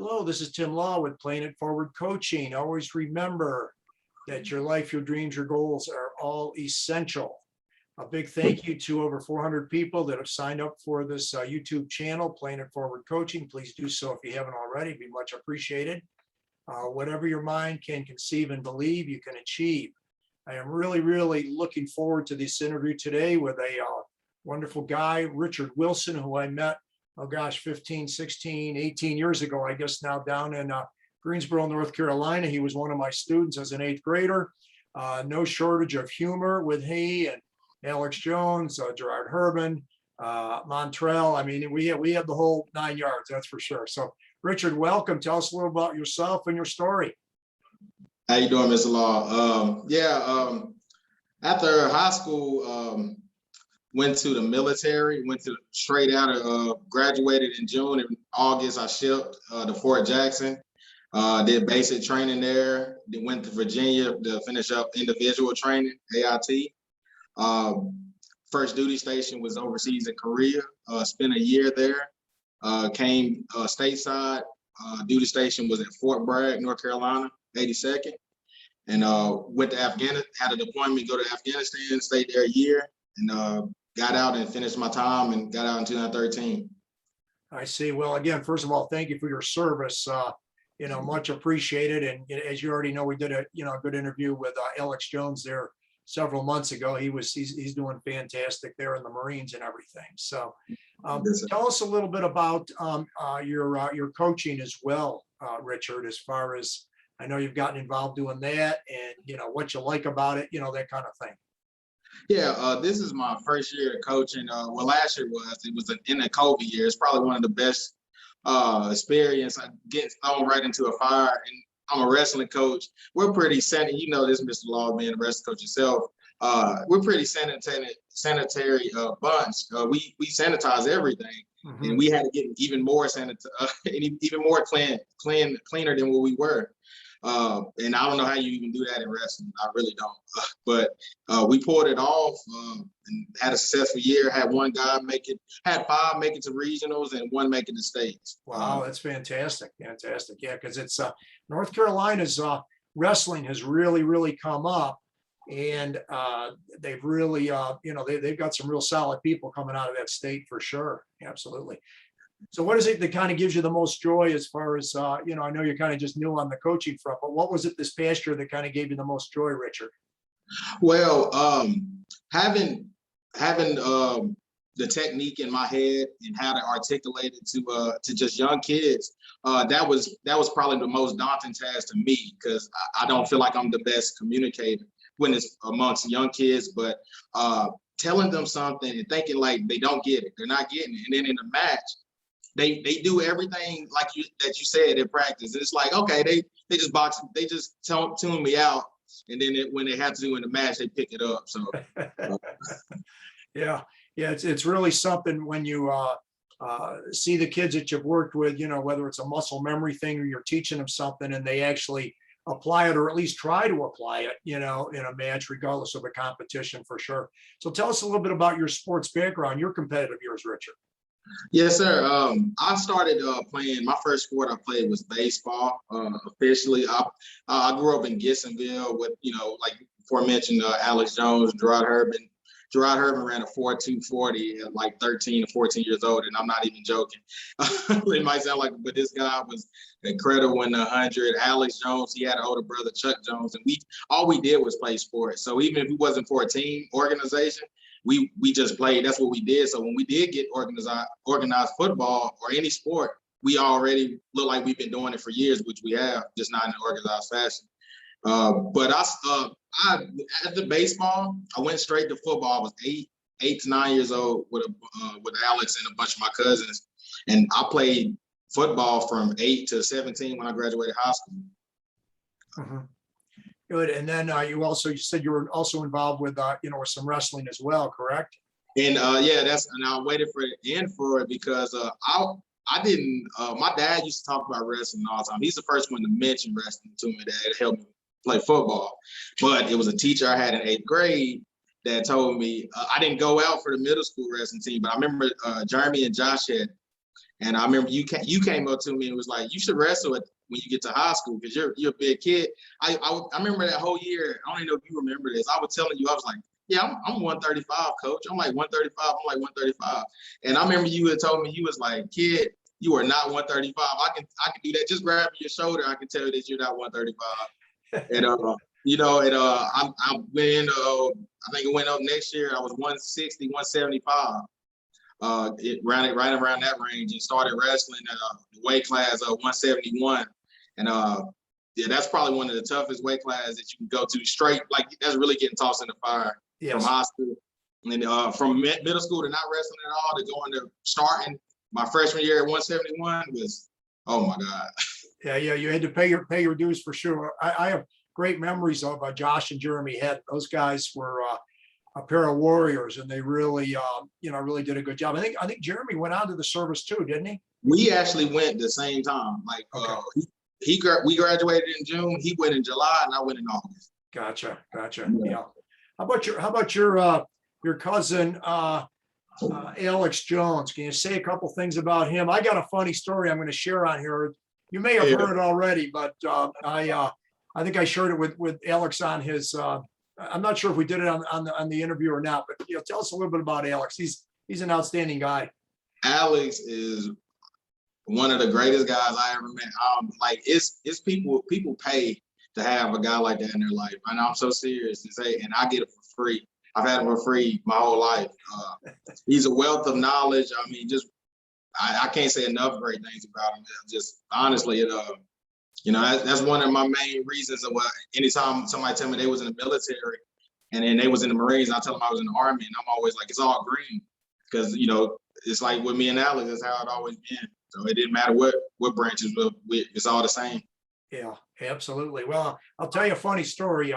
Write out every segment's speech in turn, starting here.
Hello, this is Tim Law with Playing It Forward Coaching. Always remember that your life, your dreams, your goals are all essential. A big thank you to over 400 people that have signed up for this YouTube channel, Playing It Forward Coaching. Please do so if you haven't already. It'd be much appreciated. Whatever your mind can conceive and believe, you can achieve. I am really looking forward to this interview today with a wonderful guy, Richard Wilson, who I met, oh gosh, 15, 16, 18 years ago, I guess now, down in Greensboro, North Carolina. He was one of my students as an 8th grader. No shortage of humor with he and Alex Jones, Gerod, Herbin, Montrell. I mean, we have the whole 9 yards, that's for sure. So Richard, welcome. Tell us a little about yourself and your story. How you doing, Mr. Law? After high school, went to the military, straight out of, graduated in June. In August, I shipped to Fort Jackson, did basic training there, then went to Virginia to finish up individual training, AIT. First duty station was overseas in Korea, spent a year there, came stateside. Duty station was at Fort Bragg, North Carolina, 82nd. And went to Afghanistan, had a deployment, go to Afghanistan, stayed there a year, and got out and finished my time and got out in 2013. I see. Well, again, first of all, thank you for your service. Much appreciated. And as you already know, we did a good interview with Alex Jones there several months ago. He's doing fantastic there in the Marines and everything. So tell us a little bit about your coaching as well, Richard, as far as I know you've gotten involved doing that, and what you like about it, that kind of thing. Yeah, this is my first year coaching. Last year was in the COVID year. It's probably one of the best experience. I get thrown right into a fire, and I'm a wrestling coach. We're pretty sanitary. You know this, Mr. Law, being a wrestling coach yourself. We're pretty sanitary bunch. We sanitize everything, and we had to get even more even more cleaner than what we were. And I don't know how you even do that in wrestling. I really don't. But we pulled it off and had a successful year. Had had 5 make it to regionals and 1 make it to states. Wow, that's fantastic. Fantastic. Yeah, because it's North Carolina's wrestling has really come up, and they've really they've got some real solid people coming out of that state for sure. Absolutely. So what is it that kind of gives you the most joy as far as, I know you're kind of just new on the coaching front, but what was it this past year that kind of gave you the most joy, Richard? Well, having the technique in my head and how to articulate it to just young kids, that was probably the most daunting task to me, because I don't feel like I'm the best communicator when it's amongst young kids, but telling them something and thinking like they don't get it, they're not getting it, and then in the match, they do everything like that you said in practice. It's like, okay, they just tune me out, and then when they have to do in the match, they pick it up. So yeah, it's really something when you see the kids that you've worked with, whether it's a muscle memory thing or you're teaching them something and they actually apply it, or at least try to apply it, in a match, regardless of a competition, for sure. So tell us a little bit about your sports background, your competitive years, Richard. Yes, sir. I started playing. My first sport I played was baseball. Officially, I grew up in Gibsonville with, like before mentioned, Alex Jones, Gerod Herbin. Gerod Herbin ran a 4.2 40 at like 13 or 14 years old, and I'm not even joking. It might sound like, but this guy was incredible in the 100. Alex Jones, he had an older brother, Chuck Jones, and all we did was play sports. So even if it wasn't for a team organization, we just played. That's what we did. So when we did get organized football or any sport, we already look like we've been doing it for years, which we have, just not in an organized fashion. But after baseball, I went straight to football. I was 8 to 9 years old with Alex and a bunch of my cousins, and I played football from 8 to 17 when I graduated high school. Good. And then you said you were also involved with with some wrestling as well, correct? And and I waited for the end for it, because I didn't. My dad used to talk about wrestling all the time. He's the first one to mention wrestling to me that helped me play football. But it was a teacher I had in 8th grade that told me I didn't go out for the middle school wrestling team, but I remember Jeremy and Josh had And I remember you came up to me and was like, you should wrestle it when you get to high school because you're a big kid. I remember that whole year. I don't even know if you remember this. I was telling you, I was like, yeah, I'm 135, coach. I'm like 135. I'm like 135. And I remember you had told me, you was like, kid, you are not 135. I can do that. Just grab your shoulder. I can tell you that you're not 135. And I went in. I think it went up next year. I was 160, 175. Right around that range, and started wrestling at the weight class of 171. And yeah, that's probably one of the toughest weight classes that you can go to straight. Like that's really getting tossed in the fire from high school. And from middle school to not wrestling at all to going to starting my freshman year at 171 was, oh my God. Yeah, you had to pay your dues for sure. I have great memories of Josh and Jeremy Head. Those guys were a pair of warriors, and they really, really did a good job. I think Jeremy went on to the service too, didn't he? We actually went the same time. Like we graduated in June. He went in July, and I went in August. Gotcha. Yeah. How about your cousin Alex Jones? Can you say a couple things about him? I got a funny story I'm going to share on here. You may have heard it already, but I think I shared it with Alex on his. I'm not sure if we did it on the interview or not, but tell us a little bit about Alex. He's an outstanding guy. Alex is one of the greatest guys I ever met. Like it's people pay to have a guy like that in their life, and I'm so serious to say, and I get it for free. I've had him for free my whole life. He's a wealth of knowledge. I mean, I can't say enough great things about him. Just honestly, that's one of my main reasons of why anytime somebody tell me they was in the military and then they was in the Marines, I tell them I was in the Army, and I'm always like, it's all green. Because, it's like with me and Alex, that's how it always been. So it didn't matter what branches, it's all the same. Yeah, absolutely. Well, I'll tell you a funny story.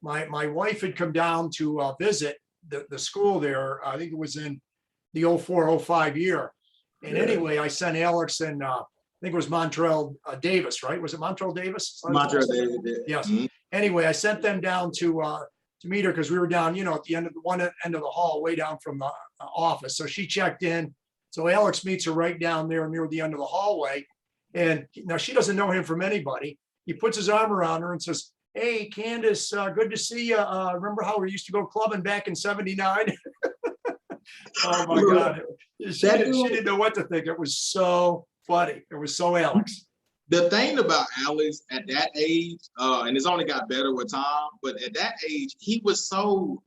My wife had come down to visit the school there. I think it was in the 04-05 year. And anyway, I sent Alex and I think it was Montrell Davis, right? Was it Montrell Davis? Montrell Davis. Yes. Mm-hmm. Anyway, I sent them down to meet her because we were down, at the end of one end of the hall, way down from the office. So she checked in. So Alex meets her right down there near the end of the hallway. And now she doesn't know him from anybody. He puts his arm around her and says, "Hey, Candace, good to see you. Remember how we used to go clubbing back in '79?" Oh my God. She didn't know what to think. It was so funny. It was so Alex. The thing about Alex at that age, and it's only got better with time, but at that age, he was so,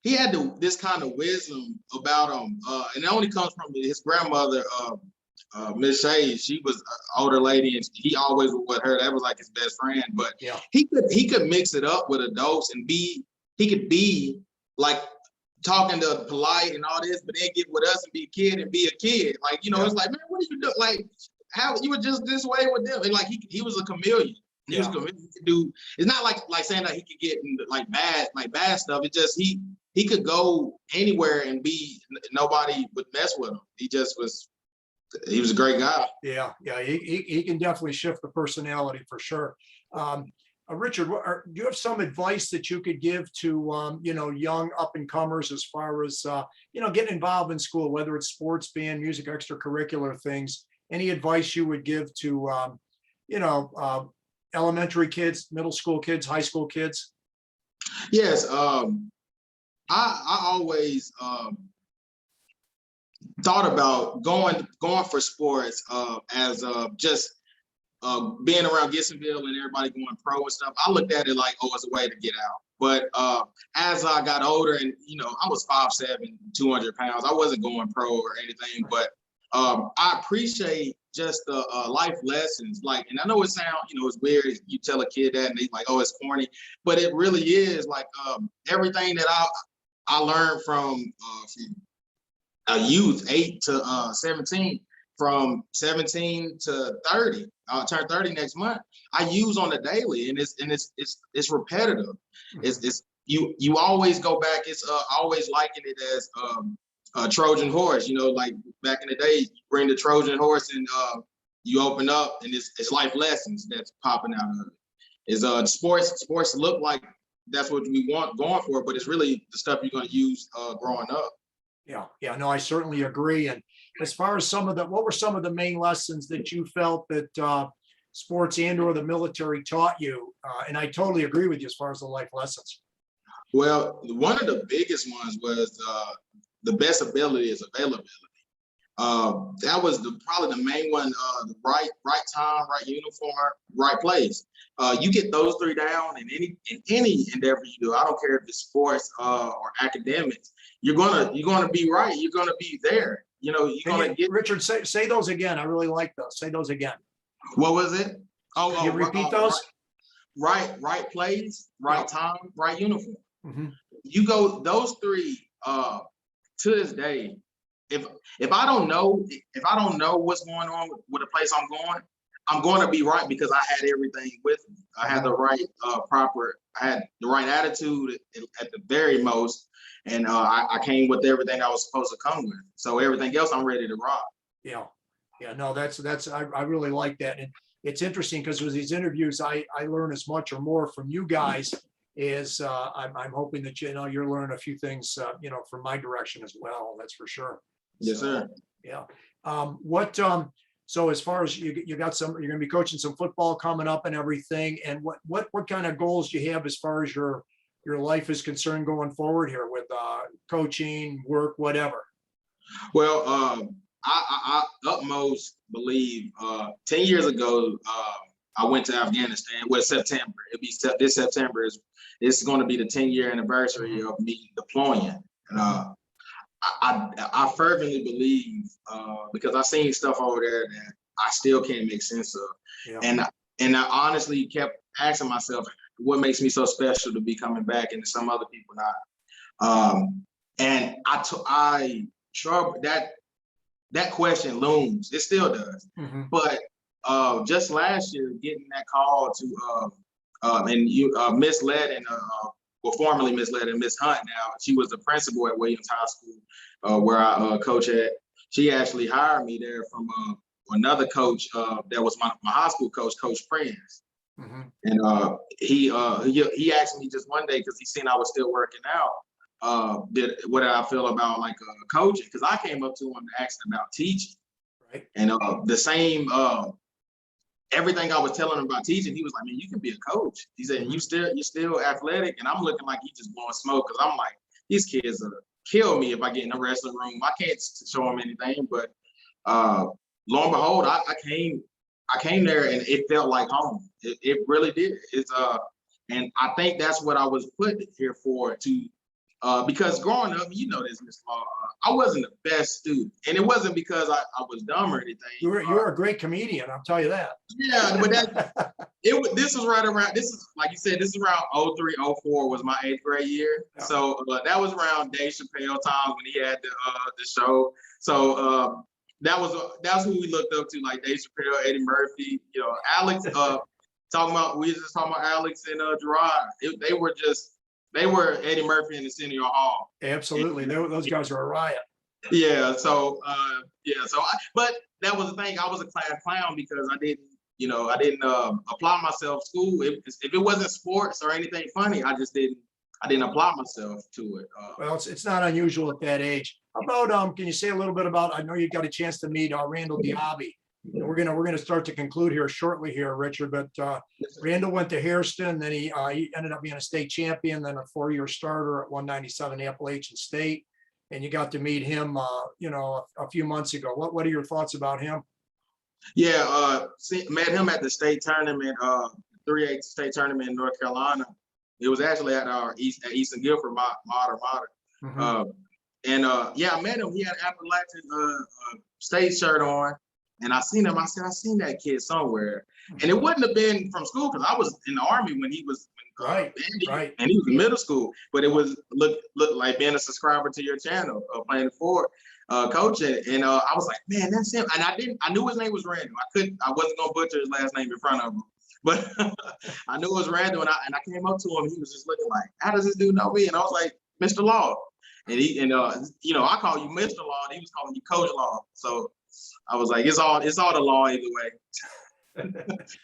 he had this kind of wisdom about him. And it only comes from his grandmother, Miss Shay. She was an older lady, and he always was with her. That was like his best friend. But he could mix it up with adults and he could be like talking to polite and all this, but then get with us and be a kid and be a kid. Like, it's like, man, what are you doing? Like, how you were just this way with them? And like he was a chameleon. He was a chameleon. He could do. It's not like saying that he could get into like bad stuff. It just he could go anywhere and be nobody would mess with him. He was a great guy. Yeah. He can definitely shift the personality for sure. Richard, do you have some advice that you could give to young up and comers as far as getting involved in school, whether it's sports, band, music, extracurricular things? Any advice you would give to elementary kids, middle school kids, high school kids? Yes, I always thought about going for sports as just being around Gibsonville and everybody going pro and stuff. I looked at it like, it's a way to get out. But as I got older and, I was 5'7", 200 pounds, I wasn't going pro or anything, but I appreciate just the life lessons. Like, and I know it sounds, it's weird. You tell a kid that and they like, it's corny, but it really is like everything that I learned from a youth, 8 to 17, from 17 to 30. I'll turn 30 next month. I use on the daily, and it's repetitive. It's you always go back. It's always liken it as a Trojan horse. Like back in the day, you bring the Trojan horse and you open up, and it's life lessons that's popping out of it. Is sports look like that's what we want going for, but it's really the stuff you're going to use growing up. Yeah, no, I certainly agree. And as far as what were some of the main lessons that you felt that sports and or the military taught you? And I totally agree with you as far as the life lessons. Well, one of the biggest ones was the best ability is availability. That was probably the main one. The right time, right uniform, right place. You get those three down in any endeavor you do. I don't care if it's sports or academics. You're gonna be right. You're gonna be there. You're gonna get. Richard, say those again. I really like those. Say those again. What was it? Can you repeat those? Right place, right time, right uniform. Mm-hmm. You go those three to this day. If I don't know what's going on with the place I'm going to be right because I had everything with me. I had the right I had the right attitude at the very most, and I came with everything I was supposed to come with. So everything else I'm ready to rock. Yeah. No, I really like that. And it's interesting because with these interviews, I learn as much or more from you guys as I'm hoping that you're learning a few things from my direction as well. That's for sure. Yes, sir. Yeah. So as far as you're going to be coaching some football coming up and everything, and what kind of goals do you have as far as your life is concerned going forward here with coaching, work, whatever? Well, I utmost believe 10 years ago, I went to Afghanistan. Well, September. This September it's going to be the 10-year anniversary of me deploying. And I fervently believe because I seen stuff over there that I still can't make sense of. Yeah. And I honestly kept asking myself, what makes me so special to be coming back and some other people not? And I trouble that question looms. It still does. Mm-hmm. But just last year, getting that call to and you Miss Ledden, formerly Miss Ledden, Miss Hunt now, she was the principal at Williams High School where I coach at. She actually hired me there from another coach that was my high school coach, Coach Prince. Mm-hmm. And he asked me just one day because he seen I was still working out. What did I feel about like coaching? Because I came up to him and asked him about teaching, right? And the same everything I was telling him about teaching, he was like, "Man, you can be a coach." He said, "You're still athletic," and I'm looking like he just blowing smoke because I'm like, these kids will kill me if I get in the wrestling room. I can't show them anything, but lo and behold, I came there and it felt like home. It really did. And I think that's what I was put here for because growing up, this, Ms. Law, I wasn't the best student, and it wasn't because I was dumb or anything. You're a great comedian, I'll tell you that. Yeah, but this was right around. This is like you said. This is around 03, 04 was my 8th grade year. Yeah. So that was around Dave Chappelle times when he had the show. So that's who we looked up to, like Dave Chappelle, Eddie Murphy. Alex. We were just talking about Alex and Gerod. They were Eddie Murphy in the Senior Hall. Absolutely, those guys were a riot. Yeah. So but that was the thing. I was a class clown because I didn't apply myself to school. If it wasn't sports or anything funny, I didn't apply myself to it. Well, it's not unusual at that age. How about can you say a little bit about? I know you got a chance to meet Randall Diaby. We're gonna start to conclude here shortly here, Richard. But Randall went to Hairston, then he ended up being a state champion, then a 4-year starter at 197 Appalachian State, and you got to meet him, a few months ago. What are your thoughts about him? Yeah, met him at the state tournament, 3A state tournament in North Carolina. It was actually at our Eastern Guilford Middle School. Mm-hmm. I met him. He had an Appalachian state shirt on. And I seen him. I said, I seen that kid somewhere. And it wouldn't have been from school because I was in the Army when he was right. And he was in middle school. But it was look like being a subscriber to your channel, playing for coaching. And I was like, man, that's him. And I knew his name was Randall. I wasn't gonna butcher his last name in front of him. But I knew it was Randall, and I came up to him. He was just looking like, how does this dude know me? And I was like, Mr. Law. And I call you Mr. Law, and he was calling you Coach Law. So I was like, it's all the law either way.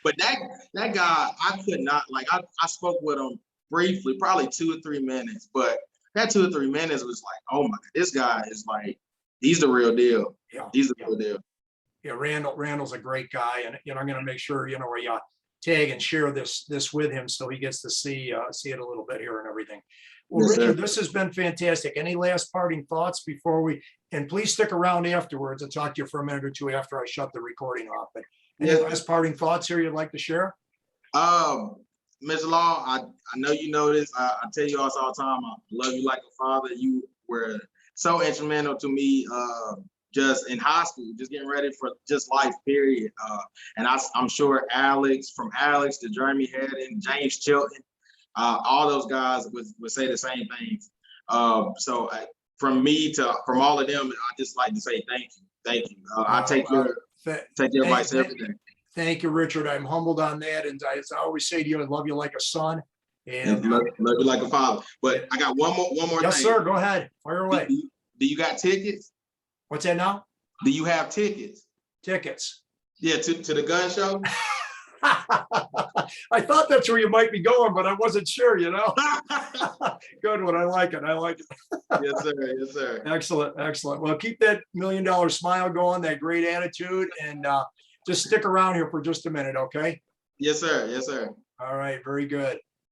But that guy, I could not, I spoke with him briefly, probably 2 or 3 minutes, but that 2 or 3 minutes was like, oh my, this guy is like He's the real deal. Yeah. He's the Yeah. real deal. Yeah, Randall's a great guy, and I'm going to make sure we tag and share this with him so he gets to see it a little bit here and everything. Well, Yes, sir. Richard, this has been fantastic. Any last parting thoughts before we? And please stick around afterwards and talk to you for a minute or two after I shut the recording off. But any Yes. last parting thoughts here you'd like to share? Mr. Law, I know you know this. I tell you all the time, I love you like a father. You were so instrumental to me, just in high school, just getting ready for just life, period. And I'm sure from Alex to Jeremy Haddon, James Chilton, all those guys would say the same things. From all of them, I just like to say thank you. I take your advice every day. Thank you, Richard. I'm humbled on that. And as I always say to you, I love you like a son. And love you like a father. But I got one more yes, thing. sir. Go ahead. Fire away. Do you got tickets? What's that now? Do you have tickets? Tickets. Yeah, to the gun show. I thought that's where you might be going, but I wasn't sure, Good one. I like it. Yes, sir. Yes, sir. Excellent. Well, keep that $1 million smile going, that great attitude, and just stick around here for just a minute, okay? Yes, sir. Yes, sir. All right. Very good.